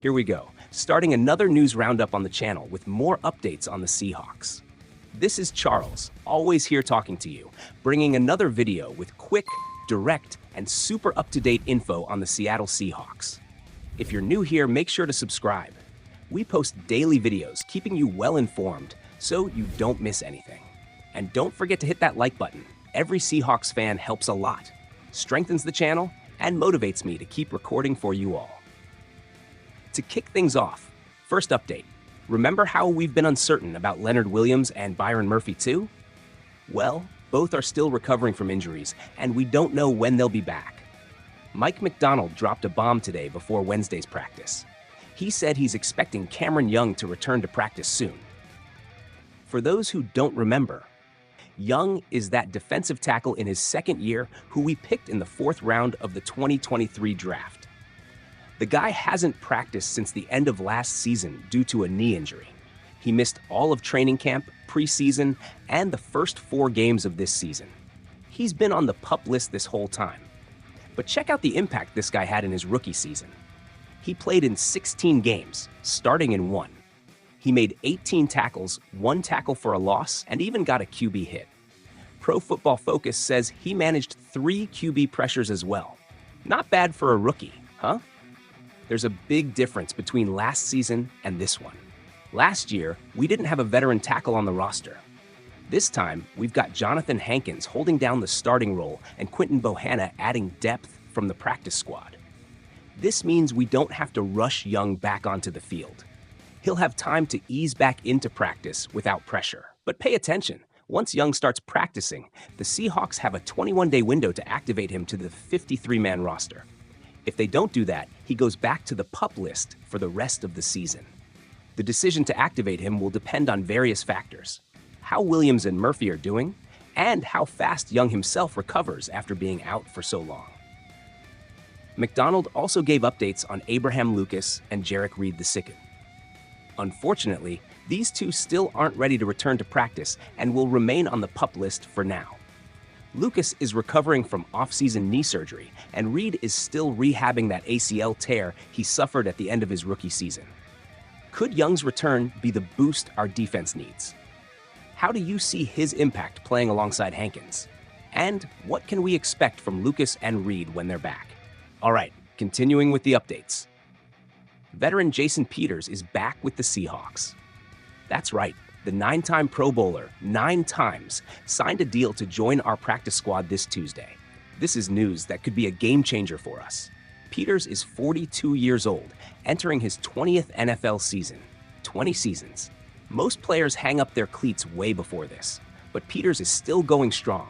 Here we go, starting another news roundup on the channel with more updates on the Seahawks. This is Charles, always here talking to you, bringing another video with quick, direct, and super up-to-date info on the Seattle Seahawks. If you're new here, make sure to subscribe. We post daily videos keeping you well informed so you don't miss anything. And don't forget to hit that like button. Every Seahawks fan helps a lot, strengthens the channel, and motivates me to keep recording for you all. To kick things off, first update. Remember how we've been uncertain about Leonard Williams and Byron Murphy too? Well, both are still recovering from injuries, and we don't know when they'll be back. Mike McDonald dropped a bomb today before Wednesday's practice. He said he's expecting Cameron Young to return to practice soon. For those who don't remember, Young is that defensive tackle in his second year who we picked in the 4th round of the 2023 draft. The guy hasn't practiced since the end of last season due to a knee injury. He missed all of training camp, preseason, and the first 4 games of this season. He's been on the PUP list this whole time. But check out the impact this guy had in his rookie season. He played in 16 games, starting in 1. He made 18 tackles, 1 tackle for a loss, and even got a QB hit. Pro Football Focus says he managed 3 QB pressures as well. Not bad for a rookie, huh? There's a big difference between last season and this one. Last year, we didn't have a veteran tackle on the roster. This time, we've got Jonathan Hankins holding down the starting role and Quinton Bohanna adding depth from the practice squad. This means we don't have to rush Young back onto the field. He'll have time to ease back into practice without pressure. But pay attention, once Young starts practicing, the Seahawks have a 21-day window to activate him to the 53-man roster. If they don't do that, he goes back to the PUP list for the rest of the season. The decision to activate him will depend on various factors: how Williams and Murphy are doing, and how fast Young himself recovers after being out for so long. McDonald also gave updates on Abraham Lucas and Jarek Reed II. Unfortunately, these two still aren't ready to return to practice and will remain on the PUP list for now. Lucas is recovering from off-season knee surgery, and Reed is still rehabbing that ACL tear he suffered at the end of his rookie season. Could Young's return be the boost our defense needs? How do you see his impact playing alongside Hankins? And what can we expect from Lucas and Reed when they're back? All right, continuing with the updates. Veteran Jason Peters is back with the Seahawks. That's right. The 9-time Pro Bowler, 9 times, signed a deal to join our practice squad this Tuesday. This is news that could be a game changer for us. Peters is 42 years old, entering his 20th NFL season. 20 seasons. Most players hang up their cleats way before this, but Peters is still going strong.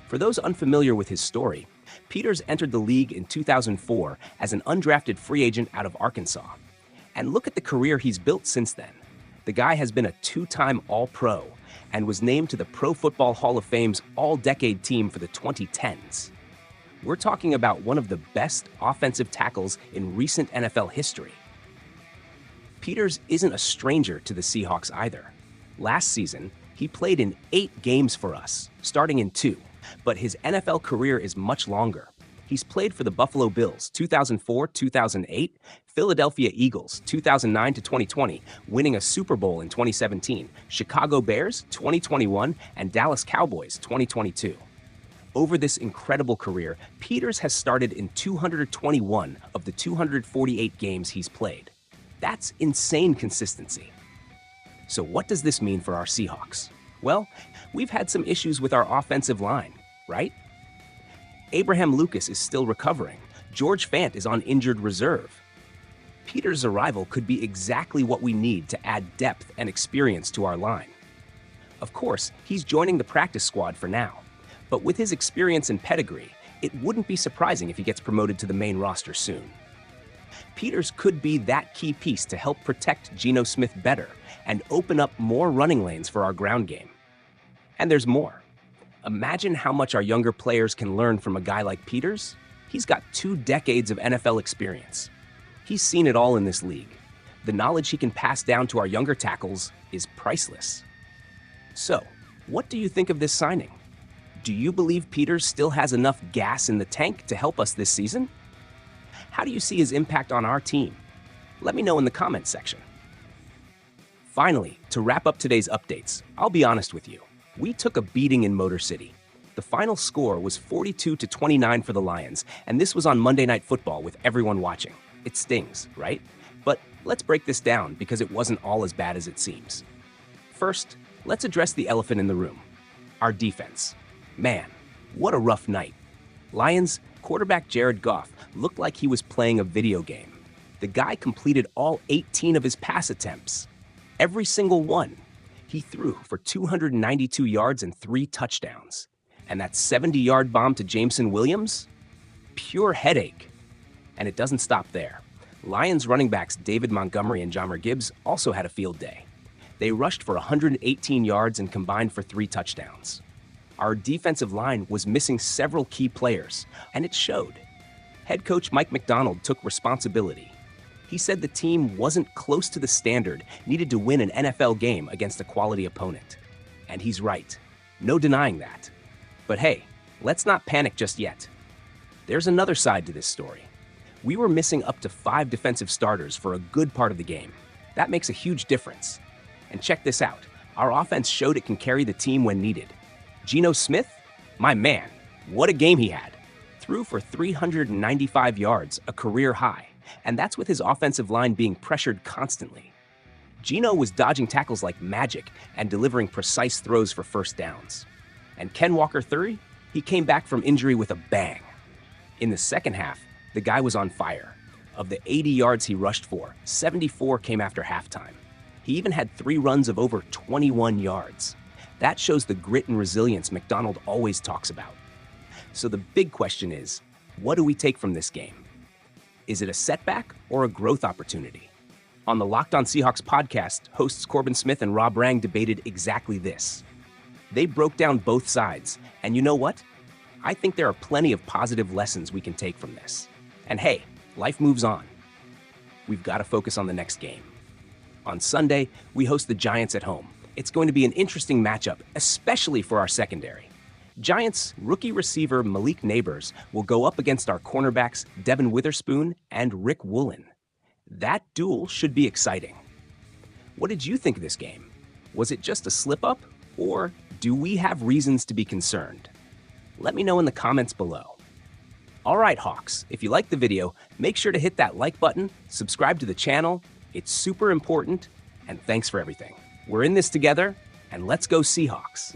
For those unfamiliar with his story, Peters entered the league in 2004 as an undrafted free agent out of Arkansas. And look at the career he's built since then. The guy has been a 2-time All-Pro and was named to the Pro Football Hall of Fame's All-Decade team for the 2010s. We're talking about one of the best offensive tackles in recent NFL history. Peters isn't a stranger to the Seahawks either. Last season, he played in 8 games for us, starting in 2, but his NFL career is much longer. He's played for the Buffalo Bills 2004-2008, Philadelphia Eagles 2009-2020, winning a Super Bowl in 2017, Chicago Bears 2021, and Dallas Cowboys 2022. Over this incredible career, Peters has started in 221 of the 248 games he's played. That's insane consistency. So what does this mean for our Seahawks? Well, we've had some issues with our offensive line, right? Abraham Lucas is still recovering. George Fant is on injured reserve. Peters' arrival could be exactly what we need to add depth and experience to our line. Of course, he's joining the practice squad for now, but with his experience and pedigree, it wouldn't be surprising if he gets promoted to the main roster soon. Peters could be that key piece to help protect Geno Smith better and open up more running lanes for our ground game. And there's more. Imagine how much our younger players can learn from a guy like Peters. He's got 2 decades of NFL experience. He's seen it all in this league. The knowledge he can pass down to our younger tackles is priceless. So, what do you think of this signing? Do you believe Peters still has enough gas in the tank to help us this season? How do you see his impact on our team? Let me know in the comments section. Finally, to wrap up today's updates, I'll be honest with you. We took a beating in Motor City. The final score was 42-29 for the Lions, and this was on Monday Night Football with everyone watching. It stings, right? But let's break this down because it wasn't all as bad as it seems. First, let's address the elephant in the room. Our defense. Man, what a rough night. Lions quarterback Jared Goff looked like he was playing a video game. The guy completed all 18 of his pass attempts. Every single one. He threw for 292 yards and 3 touchdowns. And that 70-yard bomb to Jameson Williams? Pure headache. And it doesn't stop there. Lions running backs David Montgomery and Jahmyr Gibbs also had a field day. They rushed for 118 yards and combined for 3 touchdowns. Our defensive line was missing several key players, and it showed. Head coach Mike McDonald took responsibility. He said the team wasn't close to the standard needed to win an NFL game against a quality opponent. And he's right. No denying that. But hey, let's not panic just yet. There's another side to this story. We were missing up to 5 defensive starters for a good part of the game. That makes a huge difference. And check this out. Our offense showed it can carry the team when needed. Geno Smith? My man, what a game he had. Threw for 395 yards, a career high. And that's with his offensive line being pressured constantly. Geno was dodging tackles like magic and delivering precise throws for first downs. And Ken Walker-Thurey? He came back from injury with a bang. In the second half, the guy was on fire. Of the 80 yards he rushed for, 74 came after halftime. He even had 3 runs of over 21 yards. That shows the grit and resilience McDonald always talks about. So the big question is, what do we take from this game? Is it a setback or a growth opportunity? On the Locked On Seahawks podcast, hosts Corbin Smith and Rob Rang debated exactly this. They broke down both sides, and you know what? I think there are plenty of positive lessons we can take from this. And hey, life moves on. We've got to focus on the next game. On Sunday, we host the Giants at home. It's going to be an interesting matchup, especially for our secondary. Giants rookie receiver Malik Neighbors will go up against our cornerbacks Devin Witherspoon and Rick Woolen. That duel should be exciting. What did you think of this game? Was it just a slip-up, or do we have reasons to be concerned? Let me know in the comments below. All right, Hawks, if you liked the video, make sure to hit that like button, subscribe to the channel. It's super important, and thanks for everything. We're in this together, and let's go Seahawks.